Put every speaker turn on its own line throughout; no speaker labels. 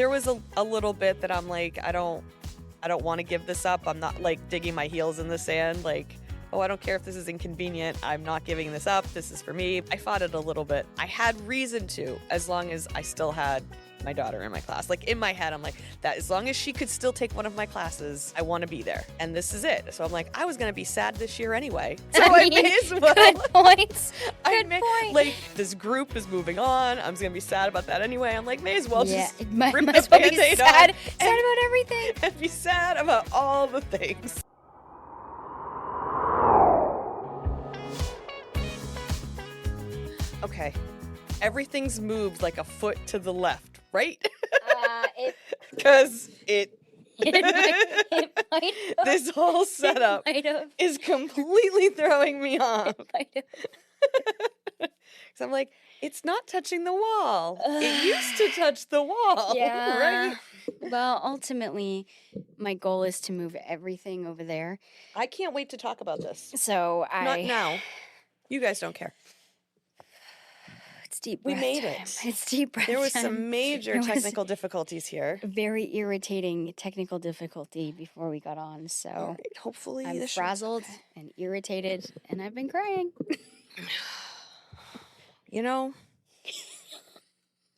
there was a little bit that I'm like, I don't want to give this up. I'm not like digging my heels in the sand. Like, oh, I don't care if this is inconvenient. I'm not giving this up. This is for me. I fought it a little bit. I had reason to, as long as I still had my daughter in my class. Like in my head, I'm like, that as long as she could still take one of my classes, I want to be there. And this is it. So I'm like, I was going to be sad this year anyway. So I may as well.
Good points. Good point.
Like, this group is moving on. I'm just going to be sad about that anyway. I'm like, may as well just rip
might
the
as well be
Band-Aid
sad
on
about everything.
and be sad about all the things. Okay. Everything's moved like a foot to the left, right? Because it
might have.
This whole setup is completely throwing me off. So I'm like, it's not touching the wall. It used to touch the wall, right?
Well, ultimately, my goal is to move everything over there.
I can't wait to talk about this.
So
Not now. You guys don't care.
It's deep
We
breath
made
time.
it.
It's deep breath
There was
time.
some major technical difficulties here.
Very irritating technical difficulty before we got on. So
All right, hopefully
I'm
this
frazzled and irritated, and I've been crying.
You know,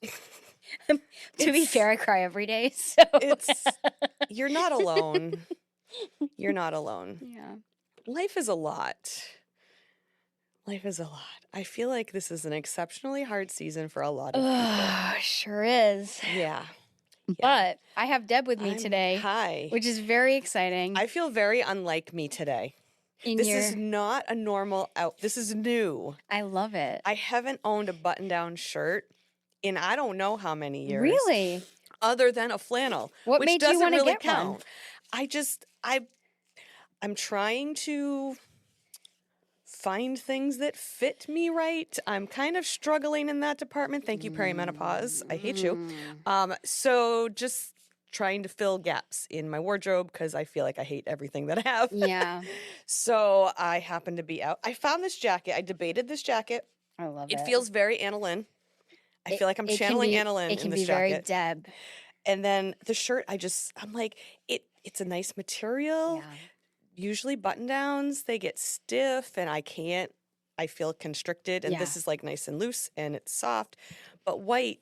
To be fair, I cry every day. So
you're not alone. You're not alone.
yeah.
Life is a lot. Life is a lot. I feel like this is an exceptionally hard season for a lot of people.
Sure is.
Yeah.
But I have Deb with me
I'm-
today,
Hi.
which is very exciting.
I feel very unlike me today. This is not a normal out. This is new.
I love it.
I haven't owned a button-down shirt in I don't know how many years.
Really?
Other than a flannel,
What
which
made you
doesn't
wanna
really
get
count.
one?
I'm trying to find things that fit me right. I'm kind of struggling in that department. Thank you, perimenopause. I hate you. So just trying to fill gaps in my wardrobe because I feel like I hate everything that I have.
Yeah.
So I happen to be out. I found this jacket. I debated this jacket.
I love it.
It feels very Anna Lynn. I feel like I'm
It can
channeling
be-
Anna Lynn
It can
in this
be
jacket.
very Deb.
And then the shirt, I'm like, it's a nice material.
Yeah.
Usually button downs, they get stiff and I feel constricted. And this
Yeah.
is like nice and loose and it's soft. But white,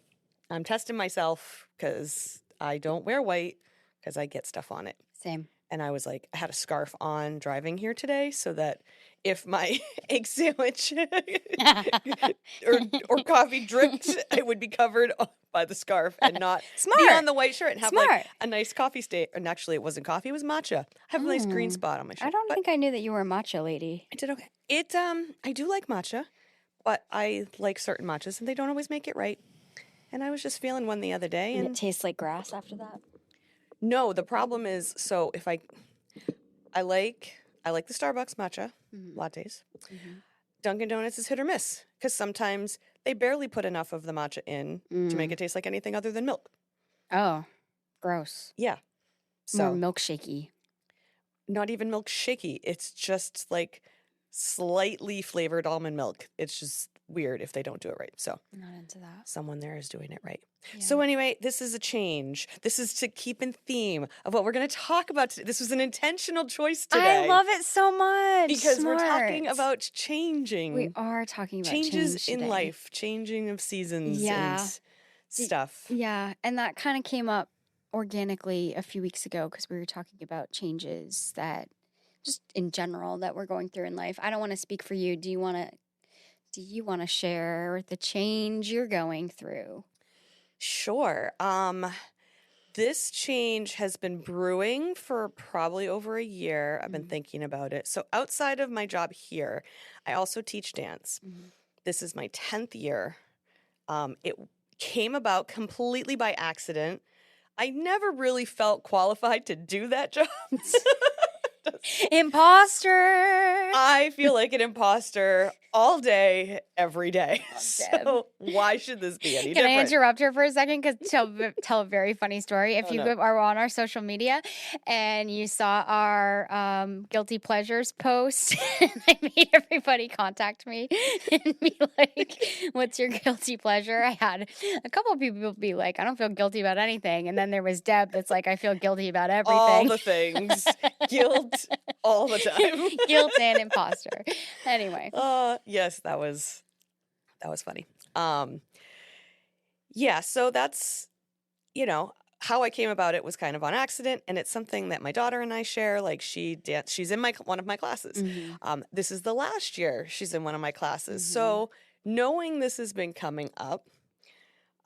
I'm testing myself because I don't wear white because I get stuff on it.
Same.
And I was like, I had a scarf on driving here today so that if my egg sandwich or coffee dripped, it would be covered by the scarf and not be on the white shirt and have like a nice coffee stain. And actually, it wasn't coffee; it was matcha. I have a nice green spot on my shirt.
I don't think I knew that you were a matcha lady.
I did okay. I do like matcha, but I like certain matchas, and they don't always make it right. And I was just feeling one the other day,
And
and
it tastes like grass after that.
no, the problem is, so if I like the Starbucks matcha lattes. Dunkin' Donuts is hit or miss because sometimes they barely put enough of the matcha in to make it taste like anything other than milk.
Oh, gross.
Yeah.
More
So
milkshakey.
not even milk shaky. It's just like slightly flavored almond milk. It's just weird if they don't do it right. So
I'm not into that.
someone there is doing it right. So anyway, this is a change. This is to keep in theme of what we're going to talk about today. This was an intentional choice today.
I love it so much.
Because we're talking
Smart.
about changing.
We are talking about
changes
change
in
today.
life, changing of seasons
Yeah.
and stuff.
Yeah, and that kind of came up organically a few weeks ago because we were talking about changes that just in general that we're going through in life. I don't want to speak for you. Do you want to share the change you're going through?
Sure. This change has been brewing for probably over a year. I've been thinking about it. So outside of my job here, I also teach dance. This is my 10th year. It came about completely by accident. I never really felt qualified to do that job.
Imposter.
I feel like an imposter all day, every day.
Deb.
So why should this be any
Can I
different?
interrupt her for a second? Because tell a very funny story. If
Oh,
you
no.
are on our social media and you saw our guilty pleasures post, I made everybody contact me and be like, "What's your guilty pleasure?" I had a couple of people be like, "I don't feel guilty about anything," and then there was Deb that's like, "I feel guilty about everything."
All the things. Guilt all the time.
Guilt and imposter. Anyway.
Yes, that was funny. Yeah, so that's, how I came about it was kind of on accident, and it's something that my daughter and I share. Like she's in one of my classes.
Mhm.
This is the last year she's in one of my classes.
Mhm.
So knowing this has been coming up,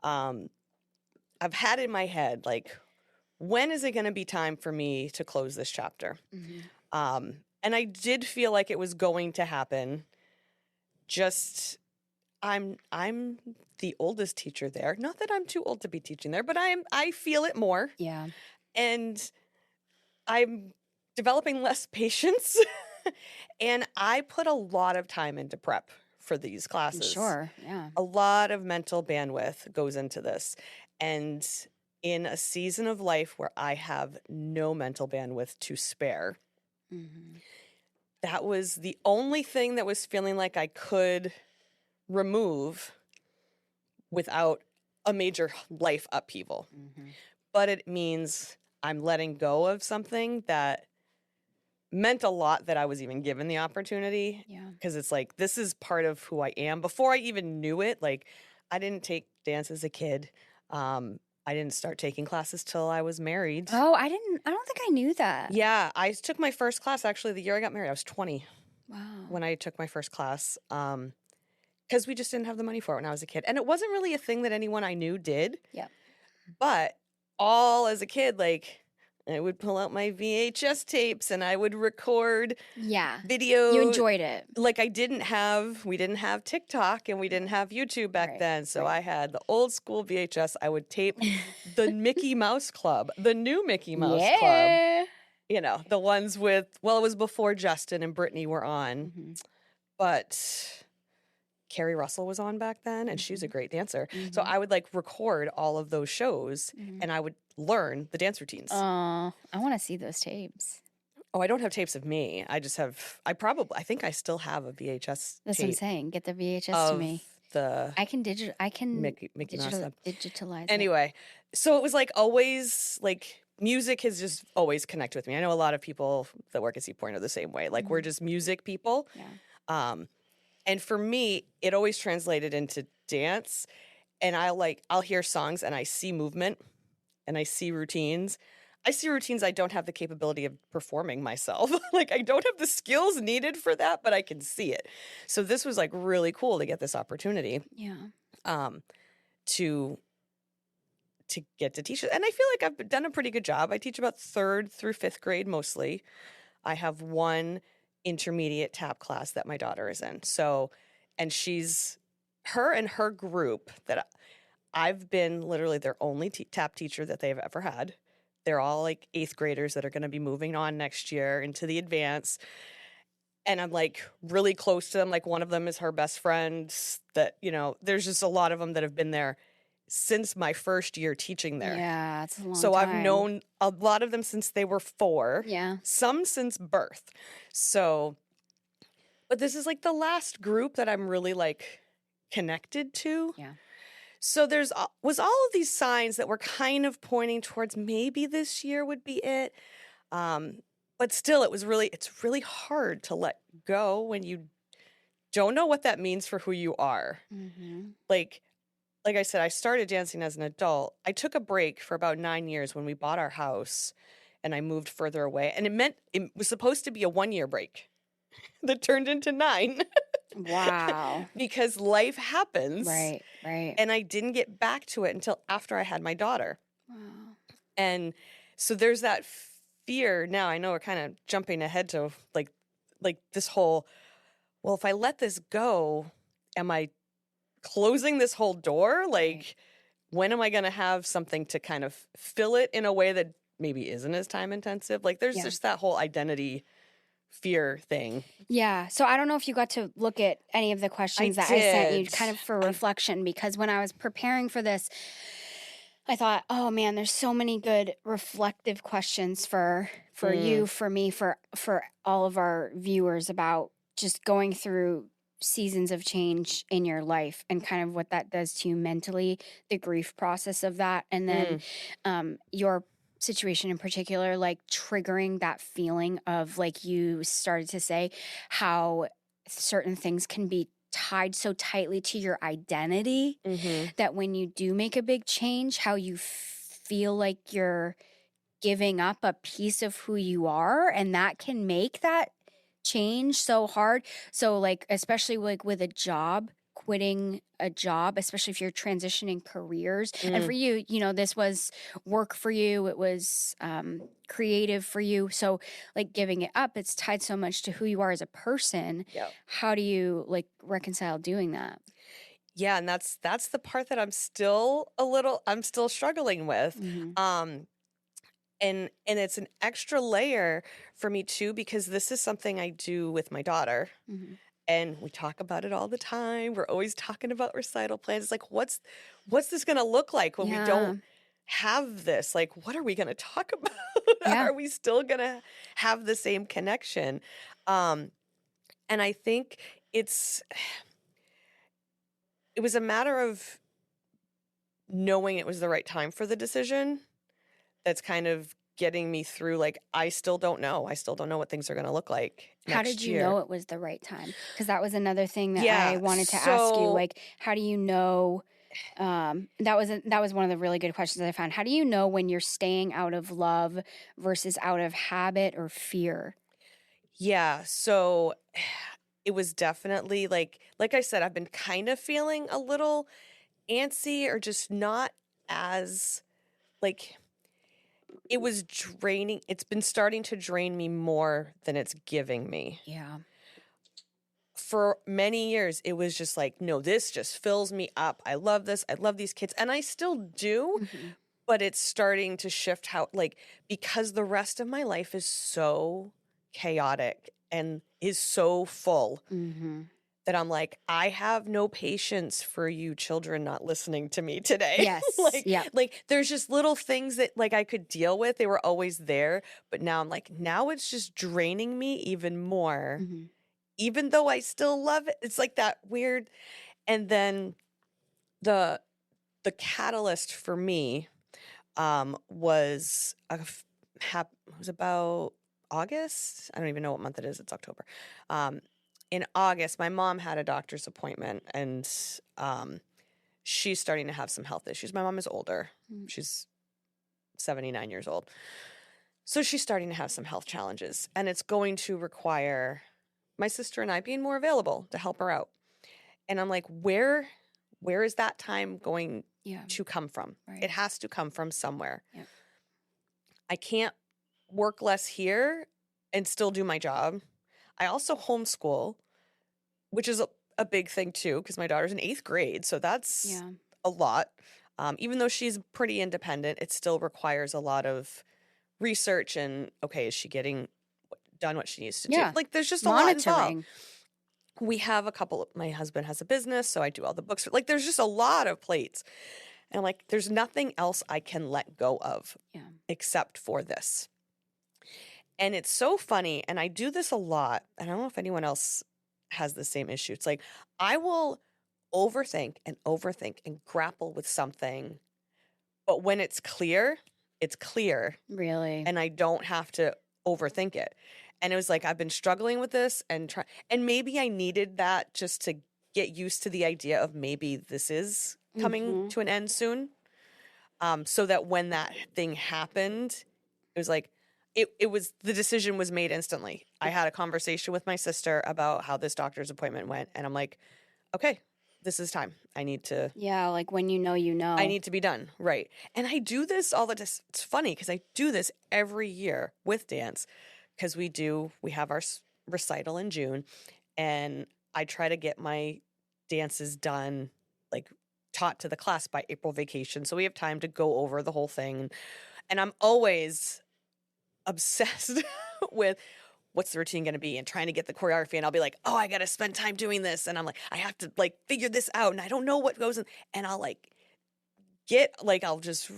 I've had in my head, like, when is it going to be time for me to close this chapter?
Mhm.
And I did feel like it was going to happen. Just I'm the oldest teacher there. Not that I'm too old to be teaching there, but I feel it more.
Yeah.
And I'm developing less patience. And I put a lot of time into prep for these classes.
Sure. Yeah.
A lot of mental bandwidth goes into this. And in a season of life where I have no mental bandwidth to spare,
Mhm.
that was the only thing that was feeling like I could remove without a major life upheaval.
Mhm.
But it means I'm letting go of something that meant a lot, that I was even given the opportunity.
Yeah.
Because it's like, this is part of who I am. Before I even knew it, like, I didn't take dance as a kid. I didn't start taking classes till I was married.
Oh, I don't think I knew that.
Yeah, I took my first class actually the year I got married. I was 20
Wow.
when I took my first class. Because we just didn't have the money for it when I was a kid. And it wasn't really a thing that anyone I knew did.
Yep.
But all as a kid, like, I would pull out my VHS tapes and I would record
Yeah.
video.
You enjoyed it.
Like, we didn't have TikTok and we didn't have YouTube back
Right,
then. So
right.
I had the old school VHS. I would tape the Mickey Mouse Club, the new Mickey Mouse Club.
Yeah.
The ones with, well, it was before Justin and Brittany were on.
Mhm.
But Carrie Russell was on back then, and she's a great dancer. So
Mhm.
I would record all of those shows,
Mhm.
and I would learn the dance routines.
I want to see those tapes.
Oh, I don't have tapes of me. I just have. I think I still have a VHS.
That's what I'm
tape
saying. Get the VHS to
of
me.
the
I can
Mickey Mouse Club.
digitalize it.
Anyway, so it was always music has just always connected with me. I know a lot of people that work at Seapoint are the same way. We're just music people.
Yeah.
And for me, it always translated into dance. And I'll hear songs and I see movement and I see routines. I see routines I don't have the capability of performing myself. I don't have the skills needed for that, but I can see it. So this was really cool to get this opportunity.
Yeah.
To get to teach it. And I feel like I've done a pretty good job. I teach about 3rd through 5th grade mostly. I have one intermediate tap class that my daughter is in. So, and her and her group that I've been literally their only tap teacher that they've ever had. They're all 8th graders that are going to be moving on next year into the advance. And I'm really close to them. One of them is her best friend that, there's just a lot of them that have been there since my first year teaching there.
Yeah, it's a long time.
So I've known a lot of them since they were 4.
Yeah.
Some since birth. So, but this is the last group that I'm really connected to.
Yeah.
So was all of these signs that were kind of pointing towards maybe this year would be it. But still, it's really hard to let go when you don't know what that means for who you are.
Mm-hmm.
Like I said, I started dancing as an adult. I took a break for about 9 years when we bought our house and I moved further away. And it was supposed to be a 1-year break that turned into 9.
Wow.
Because life happens.
Right.
And I didn't get back to it until after I had my daughter.
Wow.
And so there's that fear. Now I know we're kind of jumping ahead to this whole, well, if I let this go, am I closing this whole door? When am I going to have something to kind of fill it in a way that maybe isn't as time intensive? There's just that whole identity fear thing.
Yeah. So I don't know if you got to look at any of the questions that I sent you kind of for reflection, because when I was preparing for this, I thought, oh man, there's so many good reflective questions for you, for me, for all of our viewers about just going through seasons of change in your life and kind of what that does to you mentally, the grief process of that, and then your situation in particular, like triggering that feeling of, like you started to say, how certain things can be tied so tightly to your identity that when you do make a big change, how you feel like you're giving up a piece of who you are, and that can make that change so hard. So like, especially like with a job, quitting a job, especially if you're transitioning careers. And for you, you know, this was work for you. It was creative for you. So like giving it up, it's tied so much to who you are as a person.
Yep.
How do you like reconcile doing that?
Yeah, and that's the part that I'm still struggling with. And it's an extra layer for me too, because this is something I do with my daughter. And we talk about it all the time. We're always talking about recital plans. It's like, what's this going to look like when we don't have this? Like, what are we going to talk about? Are we still going to have the same connection? And I think it was a matter of knowing it was the right time for the decision. That's kind of getting me through. Like, I still don't know. I still don't know what things are going to look like.
How did you know it was the right time? Because that was another thing that I wanted to ask you. Like, how do you know? That was one of the really good questions I found. How do you know when you're staying out of love versus out of habit or fear?
Yeah. So it was definitely like I said, I've been kind of feeling a little antsy, or just not as like, it was draining. It's been starting to drain me more than it's giving me.
Yeah.
For many years, it was just like, no, this just fills me up. I love this. I love these kids. And I still do, but it's starting to shift how, like, because the rest of my life is so chaotic and is so full. That I'm like, I have no patience for you children not listening to me today.
Yes.
like there's just little things that like I could deal with. They were always there. But now I'm like, now it's just draining me even more. Even though I still love it. It's like that weird. And then the catalyst for me was about August. I don't even know what month it is. It's October. In August, my mom had a doctor's appointment, and she's starting to have some health issues. My mom is older. She's 79 years old. So she's starting to have some health challenges, and it's going to require my sister and I being more available to help her out. And I'm like, where is that time going to come from? Right. It has to come from somewhere. Yep. I can't work less here and still do my job. I also homeschool, which is a big thing too, because my daughter's in 8th grade. So that's a lot. Even though she's pretty independent, it still requires a lot of research and, okay, is she getting done what she needs to do? Like, there's just a lot involved. We have my husband has a business, so I do all the books. Like, there's just a lot of plates. And like, there's nothing else I can let go of except for this. And it's so funny, and I do this a lot. I don't know if anyone else has the same issue. It's like, I will overthink and grapple with something, but when it's clear, it's clear. Really? And I don't have to overthink it. And it was like, I've been struggling with this and maybe I needed that just to get used to the idea of maybe this is coming to an end soon. So that when that thing happened, it was like, it was, the decision was made instantly. I had a conversation with my sister about how this doctor's appointment went. And I'm like, okay, this is time. I need to. Yeah. Like when you know. I need to be done. Right. And I do this all the time. It's funny because I do this every year with dance because we have our recital in June, and I try to get my dances done, like taught to the class by April vacation. So we have time to go over the whole thing. And I'm always obsessed with what's the routine going to be, and trying to get the choreography. And I'll be like, oh, I got to spend time doing this. And I'm like, I have to like figure this out. And I don't know what goes in. And I'll like I'll just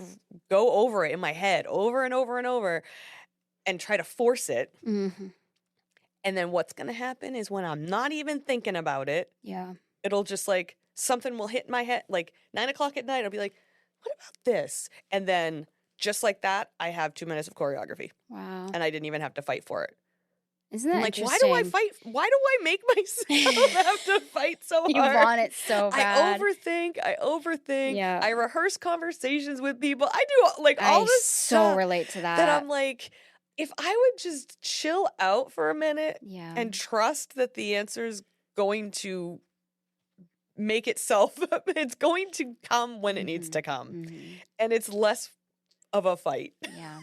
go over it in my head over and over and over and try to force it.
Mm-hmm.
And then what's going to happen is when I'm not even thinking about it,
Yeah.
it'll just like something will hit my head like 9 o'clock at night. I'll be like, what about this? And then just like that, I have 2 minutes of choreography.
Wow.
And I didn't even have to fight for it.
Isn't that
I'm like,
interesting?
why do I fight? Why do I make myself have to fight so hard?
You want it so bad.
I overthink.
Yeah.
I rehearse conversations with people. I do like all this
so
stuff
relate to
that I'm like, if I would just chill out for a minute
Yeah.
and trust that the answer's going to make itself, it's going to come when it needs to come.
Mm-hmm.
And it's less of a fight.
Yeah.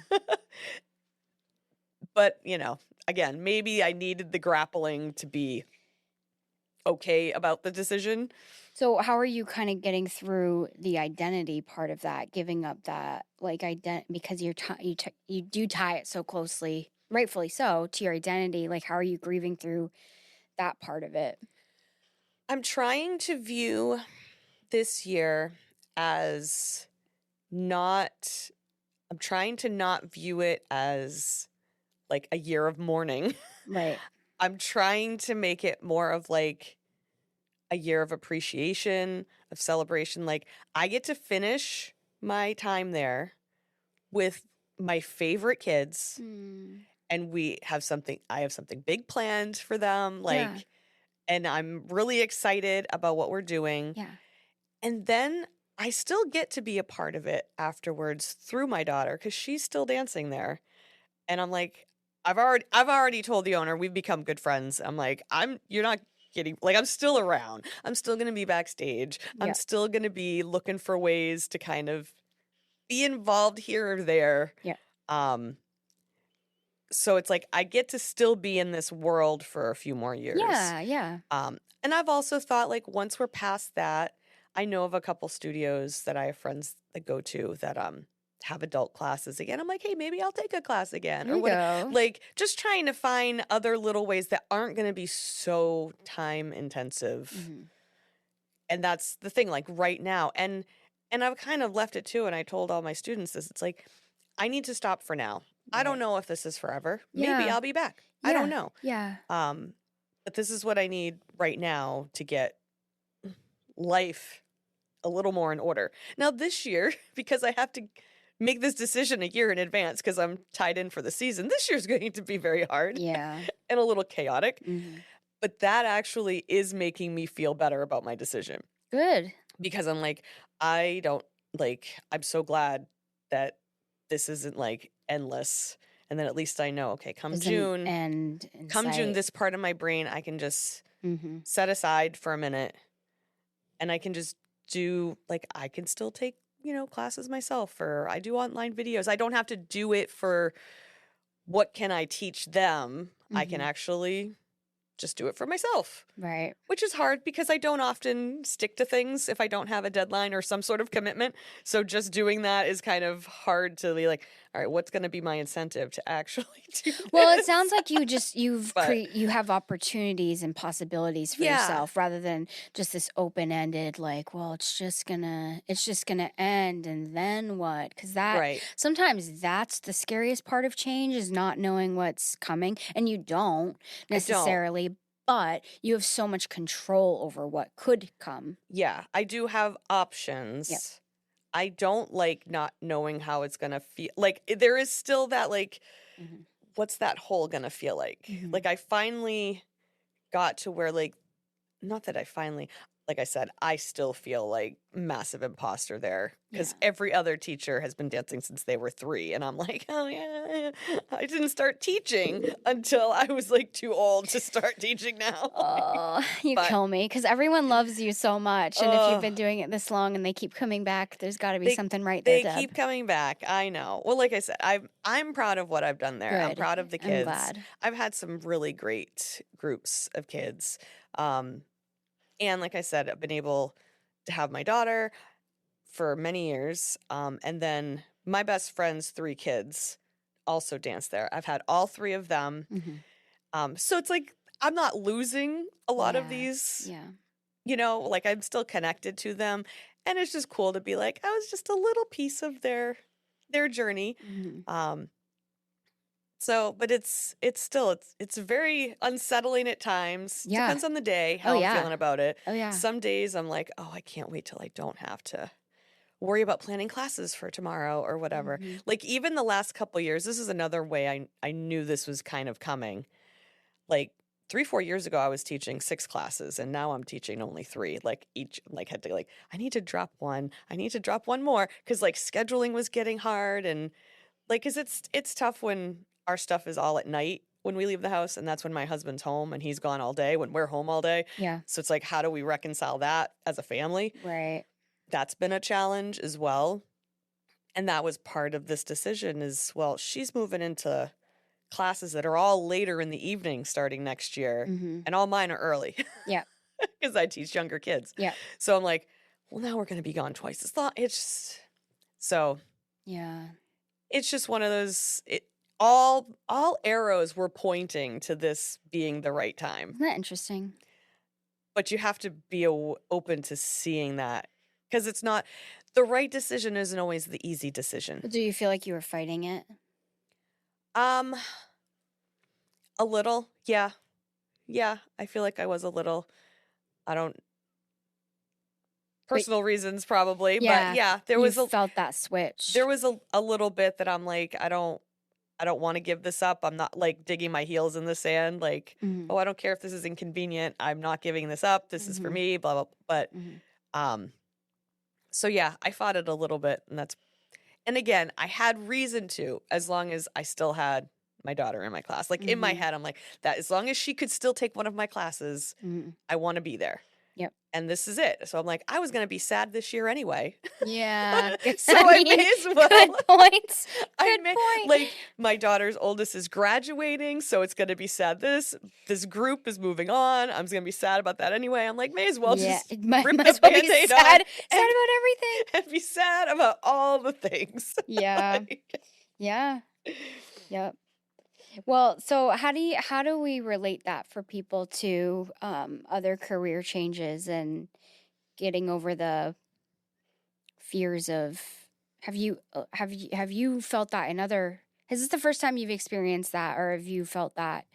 But, you know, again, maybe I needed the grappling to be okay about the decision.
So how are you kind of getting through the identity part of that, giving up that like because you do tie it so closely, rightfully so, to your identity. Like how are you grieving through that part of it?
I'm trying to view this year as I'm trying to not view it as like a year of mourning.
Right.
I'm trying to make it more of like a year of appreciation, of celebration. Like I get to finish my time there with my favorite kids and I have something big planned for them. Like, and I'm really excited about what we're doing.
Yeah.
And then I still get to be a part of it afterwards through my daughter because she's still dancing there. And I'm like, I've already told the owner, we've become good friends. I'm like, you're not kidding. Like, I'm still around. I'm still going to be backstage.
Yeah.
I'm still going to be looking for ways to kind of be involved here or there.
Yeah.
So it's like, I get to still be in this world for a few more years.
Yeah. Yeah.
And I've also thought like, once we're past that, I know of a couple studios that I have friends that go to that, have adult classes again. I'm like, hey, maybe I'll take a class again or whatever. Like just trying to find other little ways that aren't going to be so time intensive.
Mm-hmm.
And that's the thing, like right now. And I've kind of left it too. And I told all my students this, it's like, I need to stop for now. Right. I don't know if this is forever.
Yeah.
Maybe I'll be back.
Yeah.
I don't know.
Yeah.
But this is what I need right now to get life a little more in order. Now this year, because I have to make this decision a year in advance because I'm tied in for the season, this year's going to be very hard.
Yeah.
And a little chaotic.
Mm-hmm.
But that actually is making me feel better about my decision.
Good.
Because I'm like, I'm so glad that this isn't like endless. And then at least I know, okay, come June, this part of my brain I can just set aside for a minute. And I can just do, like, I can still take, classes myself, or I do online videos. I don't have to do it for what can I teach them. I can actually just do it for myself.
Right.
Which is hard because I don't often stick to things if I don't have a deadline or some sort of commitment. So just doing that is kind of hard to be like, all right, what's going to be my incentive to actually do this?
Well, it sounds like you have opportunities and possibilities for yourself rather than just this open-ended like, well, it's just gonna end and then what? Because sometimes that's the scariest part of change is not knowing what's coming, and you don't necessarily. But you have so much control over what could come. Yeah,
I do have options. Yep. I don't like not knowing how it's going to feel. Like, there is still that, like, what's that hole going to feel like? Like, I finally got to where, like, not that I finally, like I said, I still feel like massive imposter there because every other teacher has been dancing since they were 3. And I'm like, oh yeah, I didn't start teaching until I was like too old to start teaching now.
Oh, you kill me because everyone loves you so much. And if you've been doing it this long and they keep coming back, there's got to be something right there, Deb.
They keep coming back. I know. Well, like I said, I'm proud of what I've done there.
Good.
I'm proud of the kids.
I'm glad.
I've had some really great groups of kids. And like I said, I've been able to have my daughter for many years. And then my best friend's 3 kids also dance there. I've had all 3 of them. So it's like I'm not losing a lot of
Yeah.
these,
Yeah.
like I'm still connected to them. And it's just cool to be like, I was just a little piece of their journey.
Hmm.
Um, but it's still it's very unsettling at times.
Yeah.
Depends on the day,
Oh
how I'm
yeah.
feeling about it.
Oh yeah.
Some days I'm like, oh, I can't wait till I don't have to worry about planning classes for tomorrow or whatever.
Hmm.
Like even the last couple years, this is another way I knew this was kind of coming. Like 3-4 years ago, I was teaching 6 classes, and now I'm teaching only 3. Like each, like had to like I need to drop one. I need to drop one more because like scheduling was getting hard, and like because it's tough when our stuff is all at night when we leave the house, and that's when my husband's home and he's gone all day when we're home all day.
Yeah.
So it's like, how do we reconcile that as a family?
Right.
That's been a challenge as well. And that was part of this decision is, well, she's moving into classes that are all later in the evening starting next year,
Hmm.
and all mine are early
Yeah.
because I teach younger kids.
Yeah.
So I'm like, well, now we're going to be gone twice as long. So
Yeah.
it's just one of those, all arrows were pointing to this being the right time,
Isn't that interesting?
but you have to be open to seeing that because it's not the right decision isn't always the easy decision.
Do you feel like you were fighting it?
Um, a little, yeah. Yeah, I feel like I was a little, I don't,
But
personal reasons probably, but
yeah,
yeah,
you felt that switch.
there was a little bit that I'm like, I don't want to give this up. I'm not like digging my heels in the sand, like,
Hmm.
oh, I don't care if this is inconvenient. I'm not giving this up. This is for
Hmm.
me, blah, blah. But,
Hmm.
um, so yeah, I fought it a little bit, and again, I had reason to, as long as I still had my daughter in my class. Like in my
Hmm.
head, I'm like, that as long as she could still take one of my classes,
Hmm.
I want to be there.
Yep.
And this is it. So I'm like, I was going to be sad this year anyway.
Yeah.
So
I
I
mean,
may as well.
good points.
I
Good
may,
point.
like my daughter's oldest is graduating, so it's going to be sad. This group is moving on. I'm going to be sad about that anyway. I'm like, may as well
Yeah,
just
it might
rip
as
the
well be
Band-Aid
sad,
on
sad about everything.
and be sad about all the things.
Yeah. Yeah. Yep. Well, so how do we relate that for people to other career changes and getting over the fears of have you felt that in other is this the first time you've experienced that or have you felt that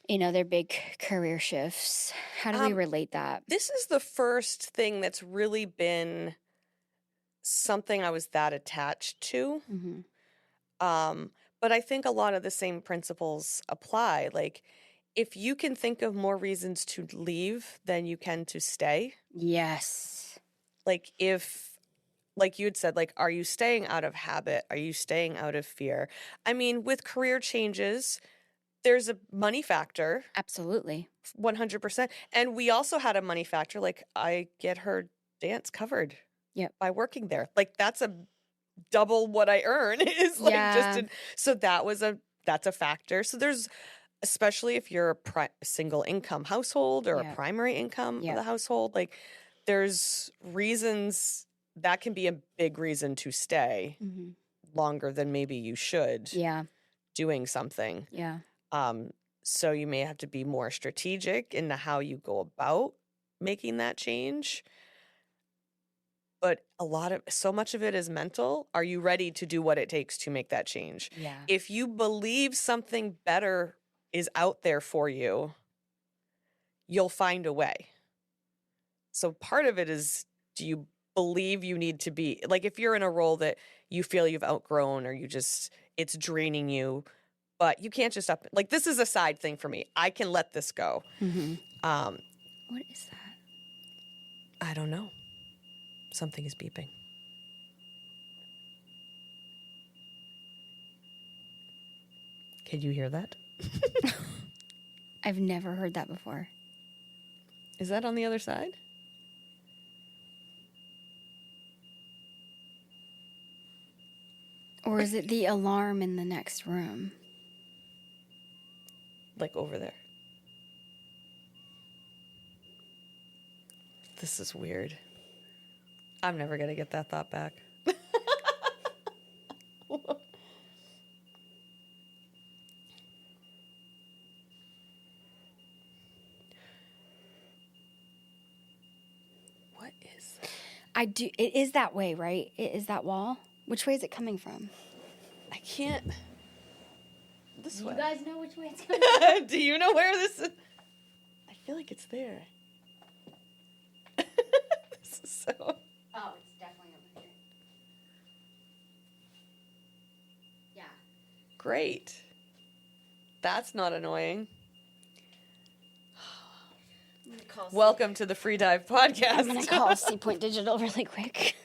in other big career shifts? How do we relate that?
This is the first thing that's really been something I was that attached to.
Hmm.
But I think a lot of the same principles apply. Like, if you can think of more reasons to leave than you can to stay,
Yes.
like like you had said, like, are you staying out of habit? Are you staying out of fear? I mean, with career changes, there's a money factor,
Absolutely.
100%. And we also had a money factor. Like, I get her dance covered
Yep.
by working there. Like, that's a double what I earn is like
Yeah.
so that's a factor. So there's, especially if you're a single income household or a
Yep.
primary income of
Yep.
the household, like there's reasons that can be a big reason to stay
Hmm.
longer than maybe you should
Yeah.
doing something.
Yeah.
So you may have to be more strategic in how you go about making that change. But so much of it is mental. Are you ready to do what it takes to make that change?
Yeah.
If you believe something better is out there for you, you'll find a way. So part of it is, do you believe you need to be, like if you're in a role that you feel you've outgrown or it's draining you, but you can't just like this is a side thing for me. I can let this go.
Hmm.
Um,
What is that?
I don't know. Something is beeping. Can you hear that?
I've never heard that before.
Is that on the other side?
Or is it the alarm in the next room?
Like over there. This is weird. I'm never going to get that thought back.
I do. It is that way, right? It is that wall. Which way is it coming from?
I can't. This way.
You guys know which way it's coming from?
Do you know where this is? I feel like it's there. This is so.
Oh, it's definitely over here. Yeah.
Great. That's not annoying. Welcome to the Free Dive Podcast.
I'm going to call C Point Digital really quick.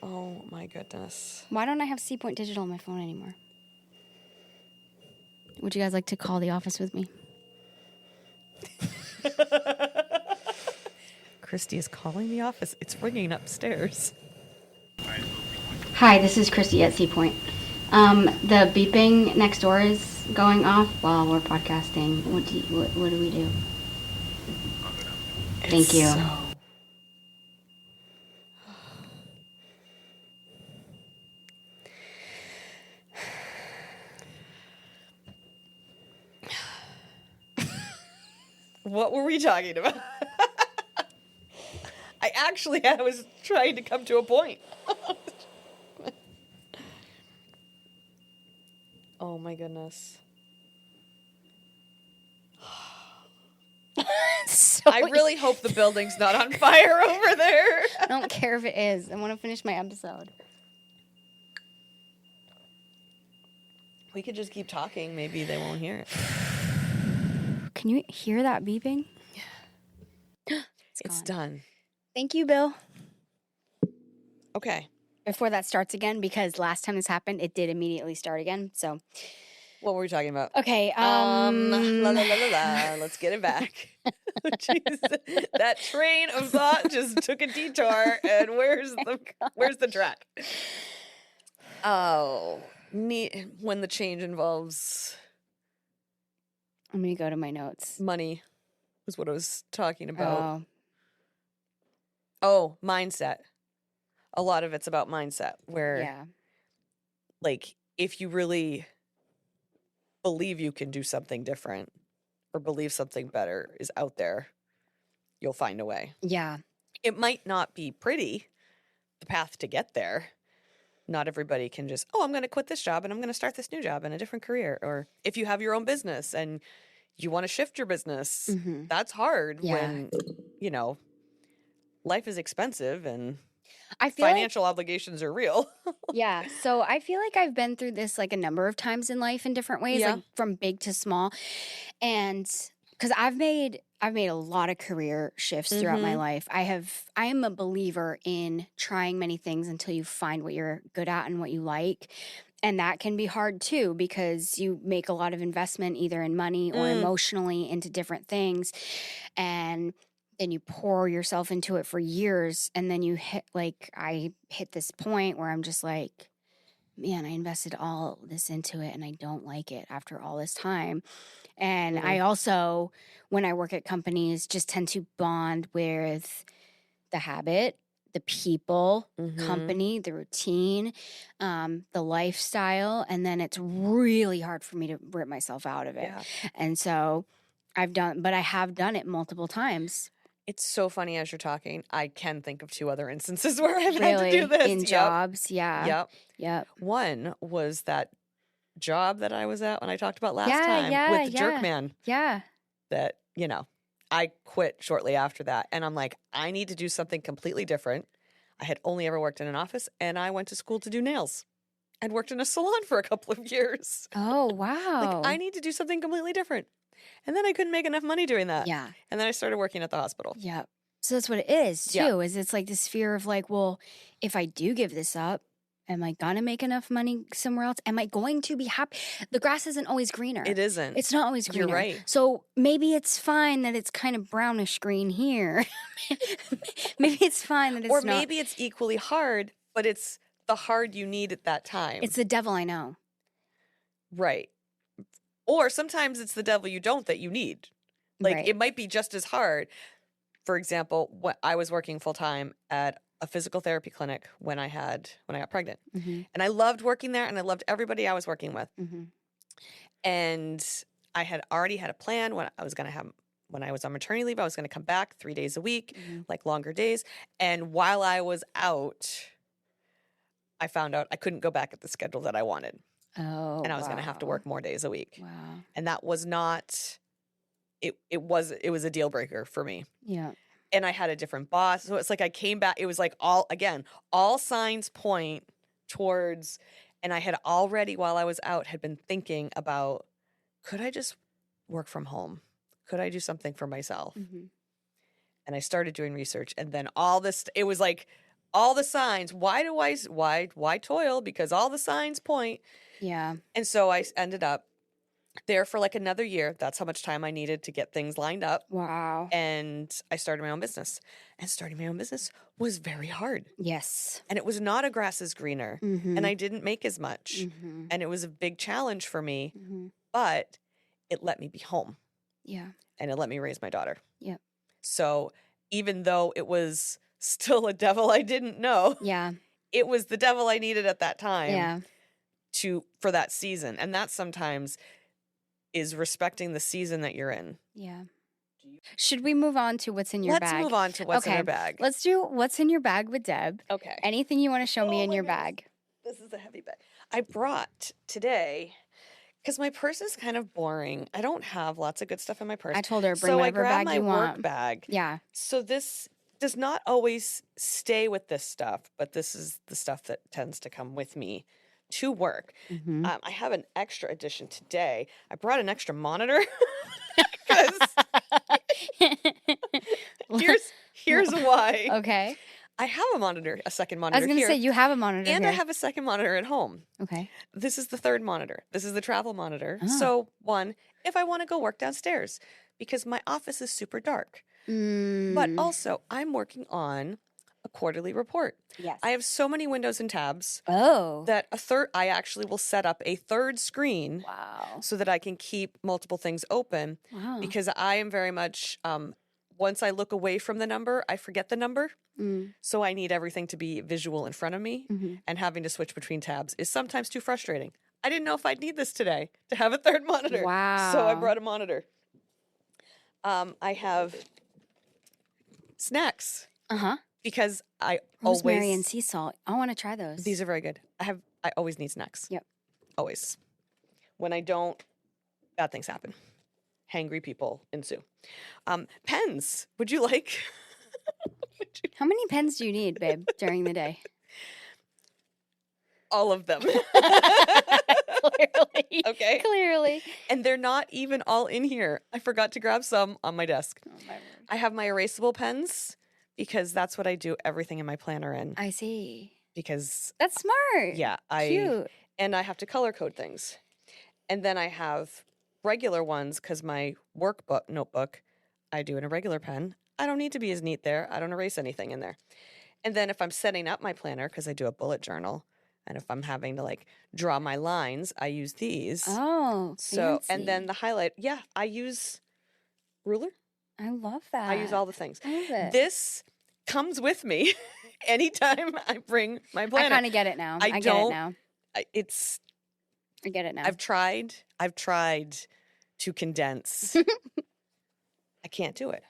Oh my goodness.
Why don't I have C Point Digital on my phone anymore? Would you guys like to call the office with me?
Kristy is calling the office. It's ringing upstairs.
Hi, this is Kristy at C Point. The beeping next door is going off while we're podcasting. What do we do? Thank you.
What were we talking about? I was trying to come to a point. Oh my goodness. I really hope the building's not on fire over there.
I don't care if it is. I want to finish my episode.
We could just keep talking. Maybe they won't hear it.
Can you hear that beeping?
It's done.
Thank you, Bill.
Okay.
Before that starts again, because last time this happened, it did immediately start again. So,
what were we talking about?
Okay.
La la la la la. Let's get it back. Jeez, that train of thought just took a detour, and where's the track? Oh, when the change involves.
I'm gonna go to my notes.
Money was what I was talking about. Oh, mindset. A lot of it's about mindset, where, like, if you really believe you can do something different or believe something better is out there, you'll find a way.
Yeah.
It might not be pretty, the path to get there. Not everybody can just, I'm going to quit this job and I'm going to start this new job in a different career. Or if you have your own business and you want to shift your business, that's hard when, life is expensive and financial obligations are real.
Yeah. So I feel like I've been through this like a number of times in life in different ways, like from big to small. And because I've made a lot of career shifts throughout my life. I am a believer in trying many things until you find what you're good at and what you like. And that can be hard too, because you make a lot of investment either in money or emotionally into different things. And then you pour yourself into it for years. And then I hit this point where I'm just like, man, I invested all this into it and I don't like it after all this time. And I also, when I work at companies, just tend to bond with the habit, the people, company, the routine, the lifestyle. And then it's really hard for me to rip myself out of it. Yeah. And so I have done it multiple times.
It's so funny as you're talking. I can think of 2 other instances where I've had to do this.
In jobs, Yep.
One was that job that I was at when I talked about last time with the jerk man.
Yeah.
That, I quit shortly after that. And I'm like, I need to do something completely different. I had only ever worked in an office, and I went to school to do nails. I'd worked in a salon for a couple of years.
Oh, wow.
Like, I need to do something completely different. And then I couldn't make enough money doing that.
Yeah.
And then I started working at the hospital.
Yeah. So that's what it is, too, is it's like this fear of like, well, if I do give this up, am I going to make enough money somewhere else? Am I going to be happy? The grass isn't always greener.
It isn't.
It's not always greener.
You're right.
So maybe it's fine that it's kind of brownish green here. Maybe it's fine that it's not.
Or maybe it's equally hard, but it's the hard you need at that time.
It's the devil I know.
Right. Or sometimes it's the devil you don't that you need. Like, it might be just as hard. For example, I was working full-time at a physical therapy clinic when I got pregnant. And I loved working there, and I loved everybody I was working with. And I had already had a plan when I was going to have when I was on maternity leave, I was going to come back 3 days a week,
Mhm.
like longer days. And while I was out, I found out I couldn't go back at the schedule that I wanted.
Oh,
And I was going to have to
wow.
work more days a week.
Wow.
And that was not, it was a deal breaker for me.
Yeah.
And I had a different boss. So it's like I came back, it was like all signs point towards, and I had already, while I was out, had been thinking about, could I just work from home? Could I do something for myself?
Mm-hmm.
And I started doing research, and then all this, it was like all the signs. Why toil? Because all the signs point.
Yeah.
And so I ended up there for like another year. That's how much time I needed to get things lined up.
Wow.
And I started my own business. And starting my own business was very hard.
Yes.
And it was not a grass is greener.
Mm-hmm.
And I didn't make as much.
Mm-hmm.
And it was a big challenge for me.
Mm-hmm.
But it let me be home.
Yeah.
And it let me raise my daughter.
Yep.
So even though it was still a devil I didn't know,
Yeah.
it was the devil I needed at that time.
Yeah.
For that season. And that sometimes is respecting the season that you're in.
Yeah. Should we move on to what's in your bag?
Let's move on to what's in
Okay.
our bag.
Let's do what's in your bag with Deb.
Okay.
Anything you want to show me
Oh
in
my
your
goodness.
bag?
This is a heavy bag. I brought today, because my purse is kind of boring. I don't have lots of good stuff in my purse.
I told her bring
so I
whatever
grabbed
bag
my
you
work
want.
bag.
Yeah.
So this does not always stay with this stuff, but this is the stuff that tends to come with me to work.
Mm-hmm.
I have an extra edition today. I brought an extra monitor because here's why.
Okay.
I have a monitor, a second
I
monitor
was going to
here,
say you have a monitor
and
here.
I have a second monitor at home.
Okay.
This is the third monitor. This is the travel monitor.
Ah.
So one, if I want to go work downstairs, because my office is super dark. But also, I'm working on a quarterly report.
Yes.
I have so many windows and tabs
Oh.
that I actually will set up a third screen
Wow.
so that I can keep multiple things open,
Wow.
because I am very much, once I look away from the number, I forget the number.
Mm.
So I need everything to be visual in front of me,
Mm-hmm.
and having to switch between tabs is sometimes too frustrating. I didn't know if I'd need this today to have a third monitor.
Wow.
So I brought a monitor. I have snacks
Uh-huh.
because I
Rosemary and
always,
sea salt. I want to try those.
these are very good. I always need snacks.
Yep.
Always. When I don't, bad things happen. Hangry people ensue. Pens. Would you like?
How many pens do you need, babe, during the day?
All of them.
Clearly.
Okay.
Clearly.
And they're not even all in here. I forgot to grab some on my desk.
Oh, my word.
I have my erasable pens because that's what I do everything in my planner in.
I see.
Because
That's smart.
yeah,
Cute.
and I have to color code things. And then I have regular ones because my notebook, I do in a regular pen. I don't need to be as neat there. I don't erase anything in there. And then if I'm setting up my planner, because I do a bullet journal, and if I'm having to like draw my lines, I use these.
Oh,
So, and
fancy.
then the highlight, yeah, I use ruler.
I love that.
I use all the things.
I love it.
This comes with me anytime I bring my
I
planner.
kind of get it now.
I
get it
don't-
now.
It's
I get it now.
I've tried to condense. I can't do it.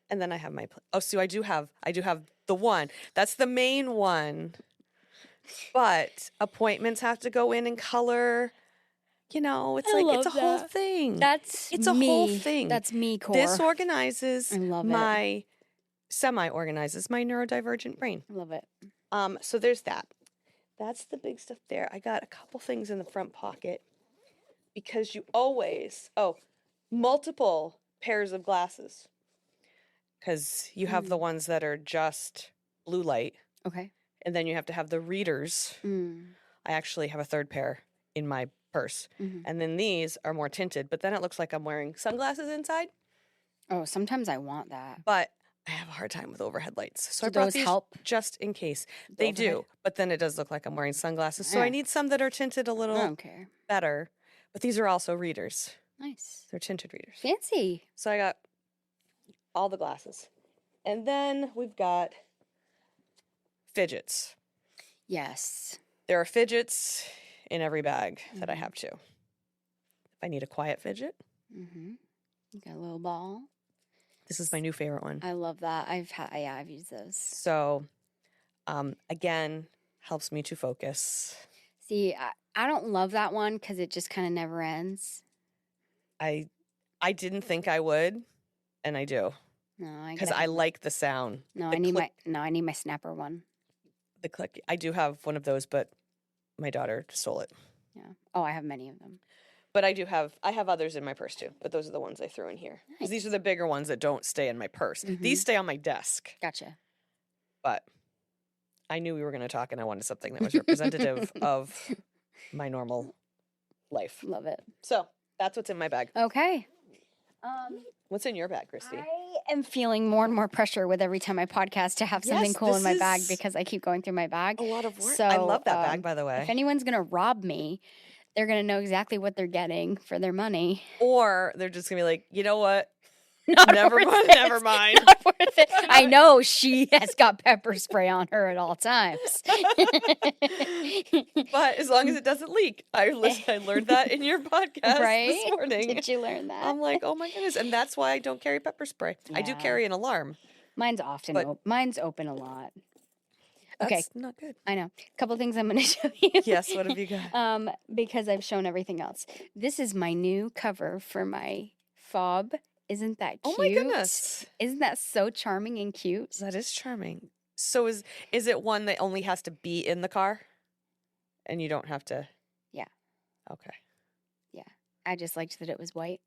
And then I have my so I do have the one. That's the main one. But appointments have to go in and color. You know, it's
I
like it's a
love
whole
that.
thing.
That's
It's a
me.
whole thing.
That's me core.
This organizes
I love it.
my semi-organizes my neurodivergent brain.
I love it.
So there's that. That's the big stuff there. I got a couple things in the front pocket because you always, multiple pairs of glasses. Because you have the ones that are just blue light,
Okay.
and then you have to have the readers.
Mm.
I actually have a third pair in my purse.
Mhm.
And then these are more tinted, but then it looks like I'm wearing sunglasses inside.
Oh, sometimes I want that.
But I have a hard time with overhead lights. So
Do
I brought
those
these
help?
just in case.
The
They
overhead?
do, but then it does look like I'm wearing sunglasses. So I
Yeah.
need some that are tinted a
I
little
don't care.
better. But these are also readers.
Nice.
They're tinted readers.
Fancy.
So I got all the glasses. And then we've got fidgets.
Yes.
There are fidgets in every bag that I
Mhm.
have too. If I need a quiet fidget,
Mm-hmm. You got a little ball.
This is my new favorite one.
I love that. I've used those.
So, again, helps me to focus.
See, I don't love that one because it just kind of never ends.
I didn't think I would, and I do.
No,
because I like the sound.
No,
the
I need my snapper one.
The click. I do have one of those, but my daughter stole it.
Yeah. Oh, I have many of them.
But I have others in my purse too. But those are the ones I threw in here. Because these are the bigger ones that don't stay in my purse.
Mm-hmm.
These stay on my desk.
Gotcha.
But I knew we were going to talk, and I wanted something that was representative of my normal life.
Love it.
So that's what's in my bag.
Okay.
What's in your bag, Kristy?
I am feeling more and more pressure with every time I podcast to have something cool in my bag because I keep going through my bag.
A lot of work.
So,
I love that bag, by the way.
If anyone's going to rob me, they're going to know exactly what they're getting for their money.
Or they're just going to be like, you know what?
Never mind.
Never mind.
Not worth it. I know she has got pepper spray on her at all times.
But as long as it doesn't leak. I learned that in your podcast this morning.
Did you learn that?
I'm like, oh my goodness. And that's why I don't carry pepper spray. Yeah. I do carry an alarm.
Mine's mine's open a lot.
That's not good.
I know. A couple things I'm going to show you.
Yes, what have you got?
Because I've shown everything else. This is my new cover for my fob. Isn't that cute?
Oh my goodness.
Isn't that so charming and cute?
That is charming. So is it one that only has to be in the car? And you don't have to?
Yeah.
Okay.
Yeah. I just liked that it was white.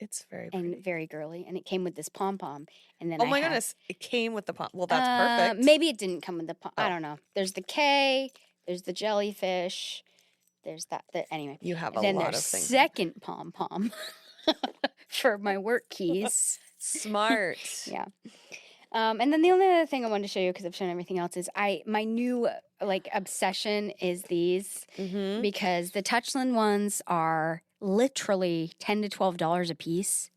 It's very pretty.
And very girly. And it came with this pom-pom. And then
goodness. It came with the pom. Well, that's perfect.
Maybe it didn't come with the pom. I don't know. There's the K. There's the jellyfish. There's that. Anyway.
You have a
lot
of
things.
Second
pom-pom. For my work keys.
Smart.
Yeah. And then the only other thing I wanted to show you, because I've shown everything else, is my new obsession is these, because the Touchland ones are literally $10 to $12 a piece.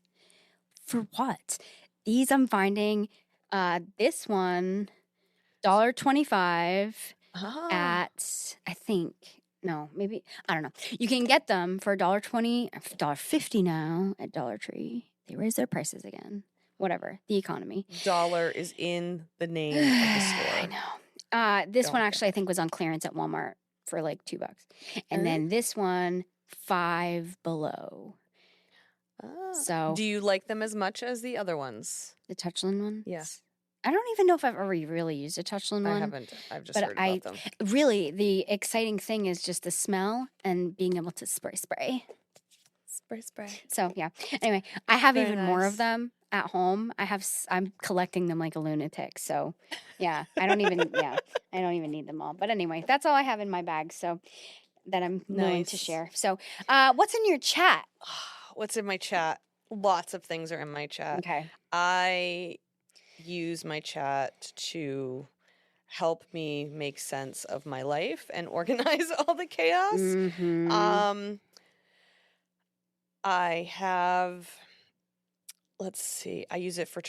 For what? These I'm finding, this one, $1.25 at, I think. No, maybe, I don't know. You can get them for $1.20, $1.50 now at Dollar Tree. They raise their prices again. Whatever, the economy.
Dollar is in the name of the store.
I know. This one actually I think was on clearance at Walmart for like $2. And then this one, $5 below. So
do you like them as much as the other ones?
The Touchland ones?
Yes.
I don't even know if I've ever really used a Touchland one.
I haven't. I've just heard about them.
Really, the exciting thing is just the smell and being able to spray. Spray. So, yeah. Anyway, I have even more of them at home. I'm collecting them like a lunatic. So, yeah, I don't even need them all. But anyway, that's all I have in my bag. So, that I'm willing to share. So, what's in your chat?
What's in my chat? Lots of things are in my chat.
Okay.
I use my chat to help me make sense of my life and organize all the chaos. I have, let's see, I use it for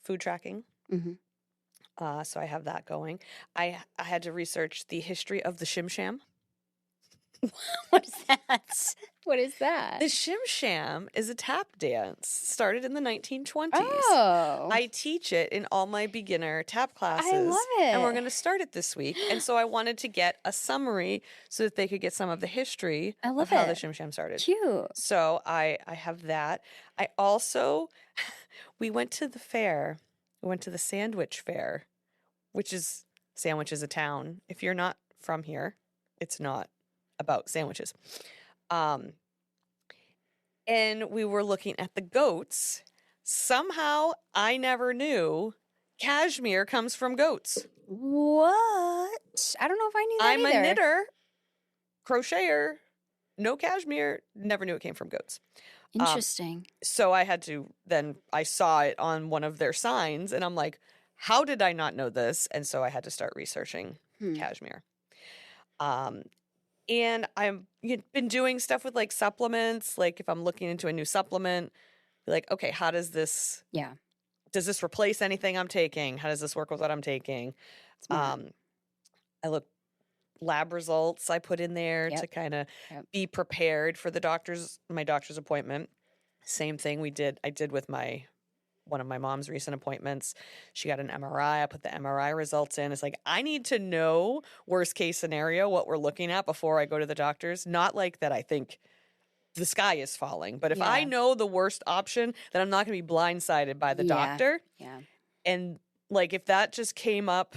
food tracking. So I have that going. I had to research the history of the Shim Sham.
What is that? What is that?
The Shim Sham is a tap dance started in the 1920s.
Oh.
I teach it in all my beginner tap classes.
I love it.
And we're going to start it this week. And so I wanted to get a summary so that they could get some of the history of how the Shim Sham started.
Cute.
So I have that. I also, we went to the fair. We went to the Sandwich Fair, which is, Sandwich is a town. If you're not from here, it's not about sandwiches. And we were looking at the goats. Somehow, I never knew cashmere comes from goats.
What? I don't know if I knew that
I'm
either.
a knitter, crocheter, no cashmere, never knew it came from goats.
Interesting.
So I had to, then I saw it on one of their signs, and I'm like, how did I not know this? And so I had to start researching cashmere. And I've been doing stuff with like supplements. Like if I'm looking into a new supplement, be like, okay, how does this?
Yeah.
Does this replace anything I'm taking? How does this work with what I'm taking? I look lab results I put in there to kind of be prepared for my doctor's appointment. Same thing I did with my one of my mom's recent appointments. She got an MRI. I put the MRI results in. It's like, I need to know worst case scenario, what we're looking at before I go to the doctors. Not like that I think the sky is falling, but if I
Yeah.
know the worst option, then I'm not going to be blindsided by the doctor.
Yeah.
And like, if that just came up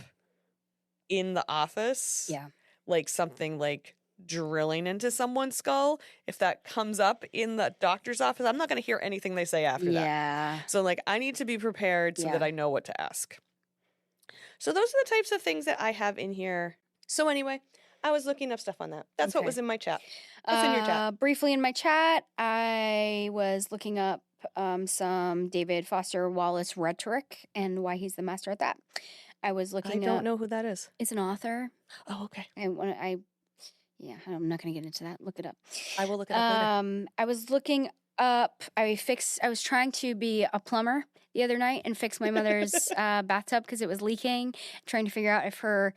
in the office,
Yeah.
like something like drilling into someone's skull, if that comes up in the doctor's office, I'm not going to hear anything they say after that.
Yeah.
So like, I need to be prepared so that
Yeah.
I know what to ask. So those are the types of things that I have in here. So anyway, I was looking up stuff on that. That's what
Okay.
was in my chat. What's in your chat?
Briefly in my chat, I was looking up some David Foster Wallace rhetoric and why he's the master at that. I was
I
looking
don't
up.
know who that is.
It's an author.
Oh, okay.
I'm not going to get into that. Look it up.
I will look it up later.
I was looking up. I was trying to be a plumber the other night and fix my mother's bathtub because it was leaking. Trying to figure out if her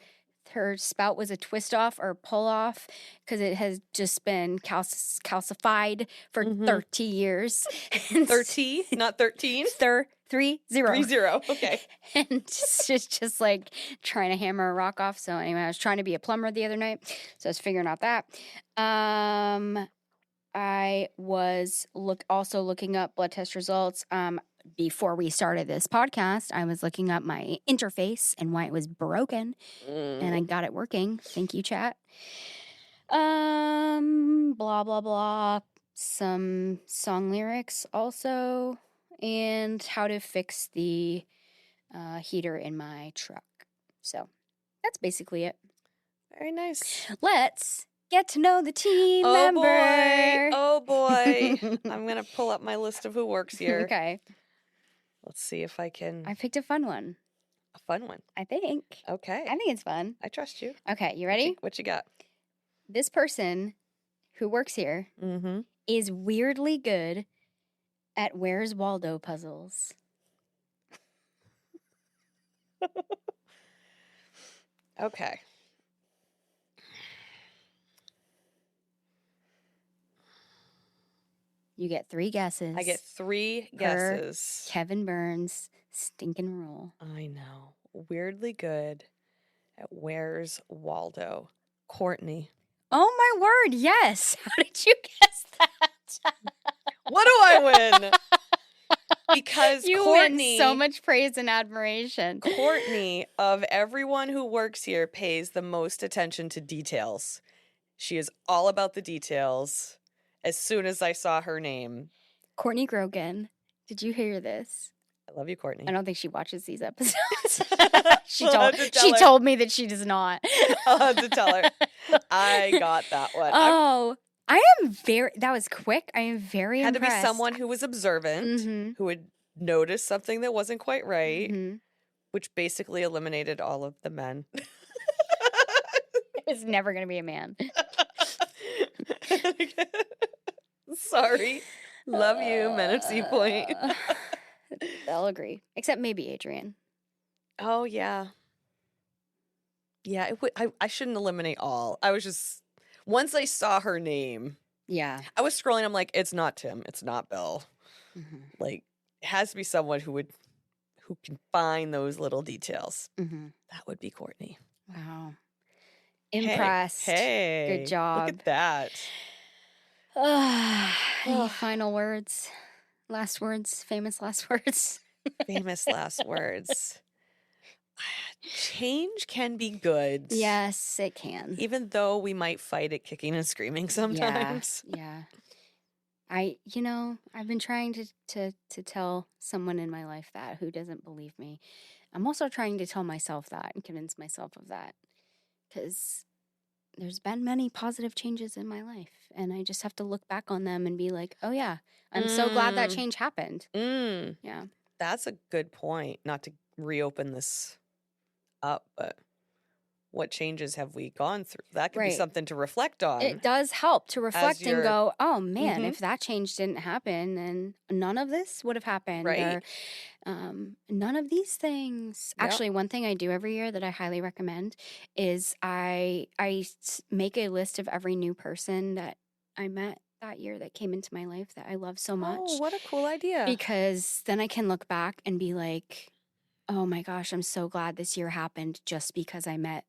spout was a twist off or pull off because it has just been calcified for 30 years.
30, not 13.
30.
30. Okay.
And just like trying to hammer a rock off. So anyway, I was trying to be a plumber the other night, so I was figuring out that. I was also looking up blood test results. Before we started this podcast, I was looking up my interface and why it was broken, and I got it working. Thank you, chat. Blah blah blah. Some song lyrics also, and how to fix the heater in my truck. So that's basically it.
Very nice.
Let's get to know the team
Oh
member.
boy. I'm going to pull up my list of who works here.
Okay.
Let's see if I can.
I picked a fun one.
A fun one.
I think.
Okay.
I think it's fun.
I trust you.
Okay, you ready?
What you got?
This person who works here is weirdly good at Where's Waldo puzzles.
Okay.
You get 3 guesses.
I get 3 guesses.
Kevin Burns' stinking rule.
I know. Weirdly good at Where's Waldo? Courtney.
Oh my word, yes. How did you guess that?
What do I win? Because
you
Courtney,
win so much praise and admiration.
Courtney, of everyone who works here, pays the most attention to details. She is all about the details. As soon as I saw her name.
Courtney Grogan, did you hear this?
I love you, Courtney.
I don't think she watches these episodes. she
I'll
told me that she does not.
I'll have to tell her. I got that one.
Oh, that was quick. I am very
had
impressed.
to be someone who was observant, who would notice something that wasn't quite right, which basically eliminated all of the men.
It was never going to be a man.
Sorry. Love you, men of Sea Point.
They'll agree. Except maybe Adrian.
Oh, yeah. Yeah, I shouldn't eliminate all. I was just, once I saw her name,
yeah,
I was scrolling. I'm like, it's not Tim. It's not Bill. Like, it has to be someone who can find those little details. That would be Courtney.
Wow. Impressed.
Hey.
Good job.
Look at that.
Any final words? Last words? Famous last words?
Famous last words. Change can be good.
Yes, it can.
Even though we might fight it kicking and screaming sometimes.
Yeah. I've been trying to tell someone in my life that who doesn't believe me. I'm also trying to tell myself that and convince myself of that. Because there's been many positive changes in my life. And I just have to look back on them and be like, oh yeah, I'm so glad that change happened. Yeah.
That's a good point. Not to reopen this up, but what changes have we gone through? That could be something to reflect on.
It does help to reflect and go, oh man, if
Mm-hmm.
that change didn't happen, then none of this would have happened.
Right.
Or, none of these things.
Yep.
Actually, one thing I do every year that I highly recommend is I make a list of every new person that I met that year that came into my life that I love so much.
Oh, what a cool idea.
Because then I can look back and be like, oh my gosh, I'm so glad this year happened just because I met,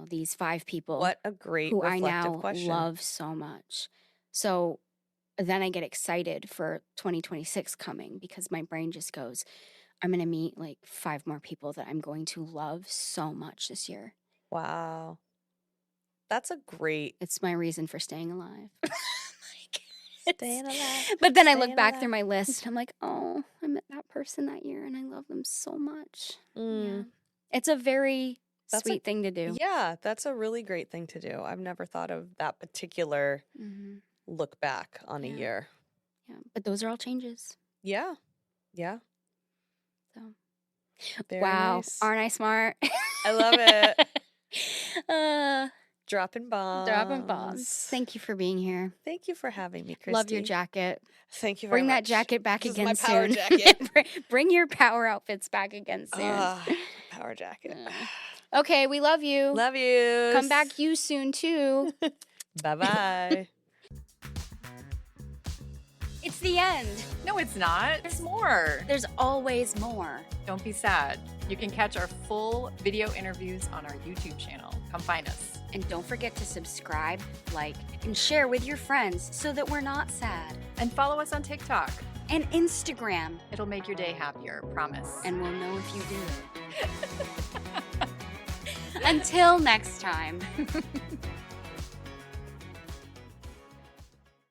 these 5 people.
What a great
who I
reflective
now
question.
love so much. So then I get excited for 2026 coming because my brain just goes, I'm going to meet like 5 more people that I'm going to love so much this year.
Wow. That's a great.
It's my reason for staying alive.
Staying alive.
But then I look back through my list. I'm like, oh, I met that person that year and I love them so much. Yeah. It's a very sweet thing to do.
Yeah, that's a really great thing to do. I've never thought of that particular look back on a year.
Yeah, but those are all changes.
Yeah. Yeah.
So,
Very
wow.
nice.
Aren't I smart?
I love it. Dropping bombs.
Dropping bombs. Thank you for being here.
Thank you for having me, Kristy.
Love your jacket.
Thank you very
Bring
much.
that jacket back
This
again
is my power
soon.
jacket.
Bring your power outfits back again soon.
Power jacket.
Okay, we love you.
Love you.
Come back you soon too.
Bye-bye.
It's the end.
No, it's not. There's more.
There's always more.
Don't be sad. You can catch our full video interviews on our YouTube channel. Come find us.
And don't forget to subscribe, like, and share with your friends so that we're not sad.
And follow us on TikTok.
And Instagram.
It'll make your day happier, promise.
And we'll know if you do. Until next time.